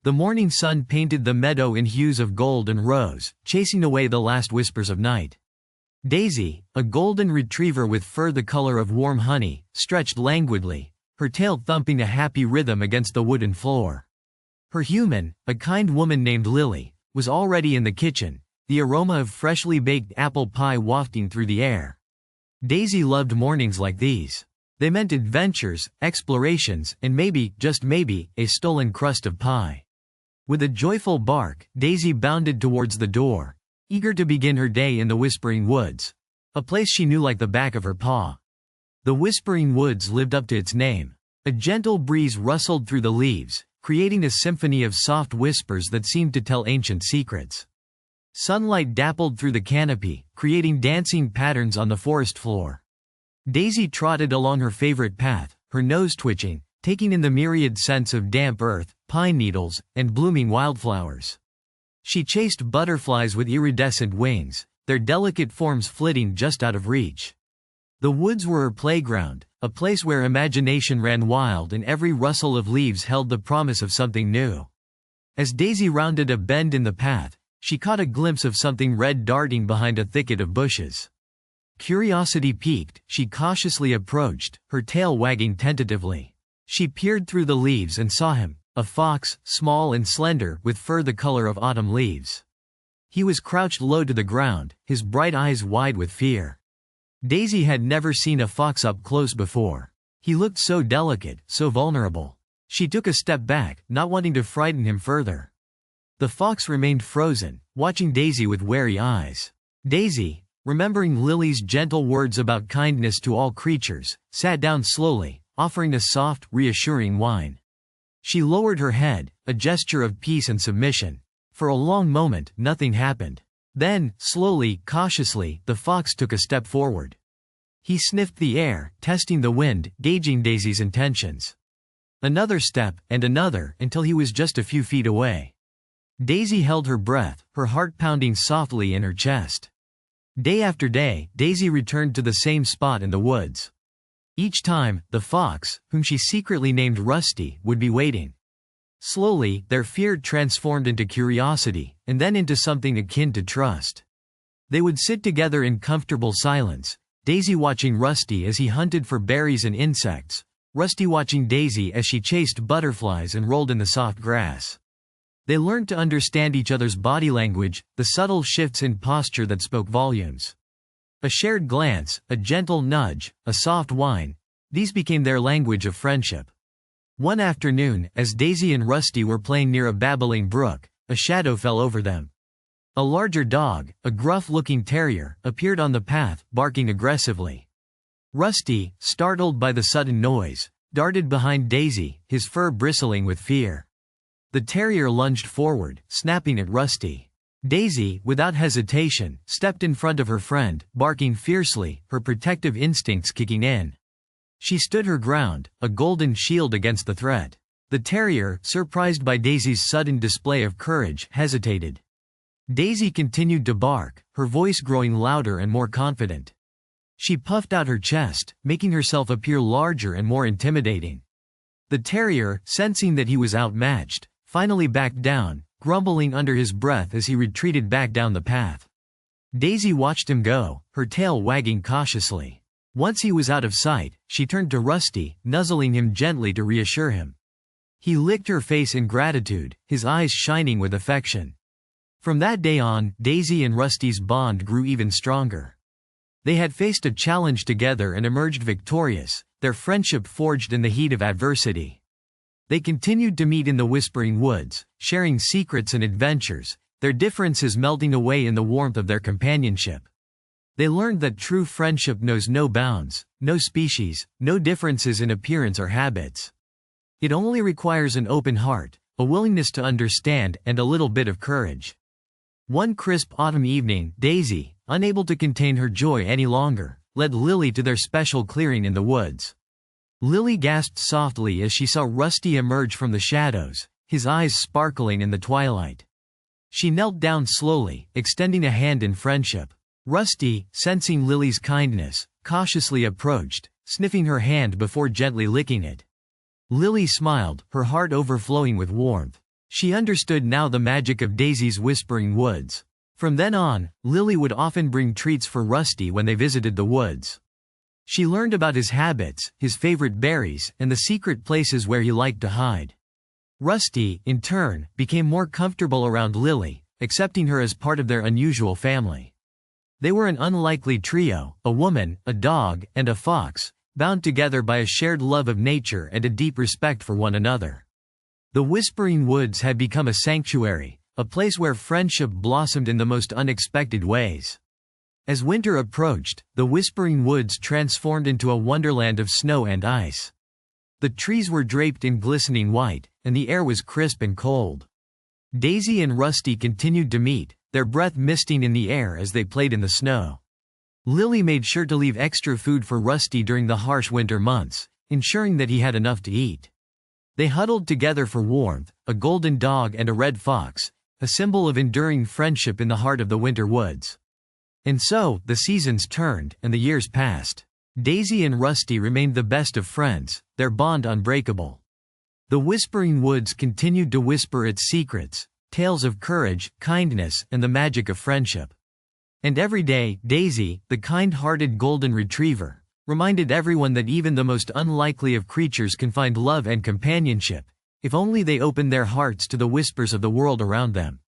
The morning sun painted the meadow in hues of gold and rose, chasing away the last whispers of night. Daisy, a golden retriever with fur the color of warm honey, stretched languidly, her tail thumping a happy rhythm against the wooden floor. Her human, a kind woman named Lily, was already in the kitchen, the aroma of freshly baked apple pie wafting through the air. Daisy loved mornings like these. They meant adventures, explorations, and maybe, just maybe, a stolen crust of pie. With a joyful bark, Daisy bounded towards the door, eager to begin her day in the Whispering Woods, a place she knew like the back of her paw. The Whispering Woods lived up to its name. A gentle breeze rustled through the leaves, creating a symphony of soft whispers that seemed to tell ancient secrets. Sunlight dappled through the canopy, creating dancing patterns on the forest floor. Daisy trotted along her favorite path, her nose twitching, taking in the myriad scents of damp earth, pine needles, and blooming wildflowers. She chased butterflies with iridescent wings, their delicate forms flitting just out of reach. The woods were her playground, a place where imagination ran wild and every rustle of leaves held the promise of something new. As Daisy rounded a bend in the path, she caught a glimpse of something red darting behind a thicket of bushes. Curiosity piqued, she cautiously approached, her tail wagging tentatively. She peered through the leaves and saw him, a fox, small and slender, with fur the color of autumn leaves. He was crouched low to the ground, his bright eyes wide with fear. Daisy had never seen a fox up close before. He looked so delicate, so vulnerable. She took a step back, not wanting to frighten him further. The fox remained frozen, watching Daisy with wary eyes. Daisy, remembering Lily's gentle words about kindness to all creatures, sat down slowly, offering a soft, reassuring whine. She lowered her head, a gesture of peace and submission. For a long moment, nothing happened. Then, slowly, cautiously, the fox took a step forward. He sniffed the air, testing the wind, gauging Daisy's intentions. Another step, and another, until he was just a few feet away. Daisy held her breath, her heart pounding softly in her chest. Day after day, Daisy returned to the same spot in the woods. Each time, the fox, whom she secretly named Rusty, would be waiting. Slowly, their fear transformed into curiosity, and then into something akin to trust. They would sit together in comfortable silence, Daisy watching Rusty as he hunted for berries and insects, Rusty watching Daisy as she chased butterflies and rolled in the soft grass. They learned to understand each other's body language, the subtle shifts in posture that spoke volumes. A shared glance, a gentle nudge, a soft whine, these became their language of friendship. One afternoon, as Daisy and Rusty were playing near a babbling brook, a shadow fell over them. A larger dog, a gruff-looking terrier, appeared on the path, barking aggressively. Rusty, startled by the sudden noise, darted behind Daisy, his fur bristling with fear. The terrier lunged forward, snapping at Rusty. Daisy, without hesitation, stepped in front of her friend, barking fiercely, her protective instincts kicking in. She stood her ground, a golden shield against the threat. The terrier, surprised by Daisy's sudden display of courage, hesitated. Daisy continued to bark, her voice growing louder and more confident. She puffed out her chest, making herself appear larger and more intimidating. The terrier, sensing that he was outmatched, finally backed down, grumbling under his breath as he retreated back down the path. Daisy watched him go, her tail wagging cautiously. Once he was out of sight, she turned to Rusty, nuzzling him gently to reassure him. He licked her face in gratitude, his eyes shining with affection. From that day on, Daisy and Rusty's bond grew even stronger. They had faced a challenge together and emerged victorious, their friendship forged in the heat of adversity. They continued to meet in the Whispering Woods, sharing secrets and adventures, their differences melting away in the warmth of their companionship. They learned that true friendship knows no bounds, no species, no differences in appearance or habits. It only requires an open heart, a willingness to understand, and a little bit of courage. One crisp autumn evening, Daisy, unable to contain her joy any longer, led Lily to their special clearing in the woods. Lily gasped softly as she saw Rusty emerge from the shadows, his eyes sparkling in the twilight. She knelt down slowly, extending a hand in friendship. Rusty, sensing Lily's kindness, cautiously approached, sniffing her hand before gently licking it. Lily smiled, her heart overflowing with warmth. She understood now the magic of Daisy's whispering woods. From then on, Lily would often bring treats for Rusty when they visited the woods. She learned about his habits, his favorite berries, and the secret places where he liked to hide. Rusty, in turn, became more comfortable around Lily, accepting her as part of their unusual family. They were an unlikely trio, a woman, a dog, and a fox, bound together by a shared love of nature and a deep respect for one another. The Whispering Woods had become a sanctuary, a place where friendship blossomed in the most unexpected ways. As winter approached, the Whispering Woods transformed into a wonderland of snow and ice. The trees were draped in glistening white, and the air was crisp and cold. Daisy and Rusty continued to meet, their breath misting in the air as they played in the snow. Lily made sure to leave extra food for Rusty during the harsh winter months, ensuring that he had enough to eat. They huddled together for warmth, a golden dog and a red fox, a symbol of enduring friendship in the heart of the winter woods. And so, the seasons turned, and the years passed. Daisy and Rusty remained the best of friends, their bond unbreakable. The Whispering Woods continued to whisper its secrets, tales of courage, kindness, and the magic of friendship. And every day, Daisy, the kind-hearted golden retriever, reminded everyone that even the most unlikely of creatures can find love and companionship, if only they open their hearts to the whispers of the world around them.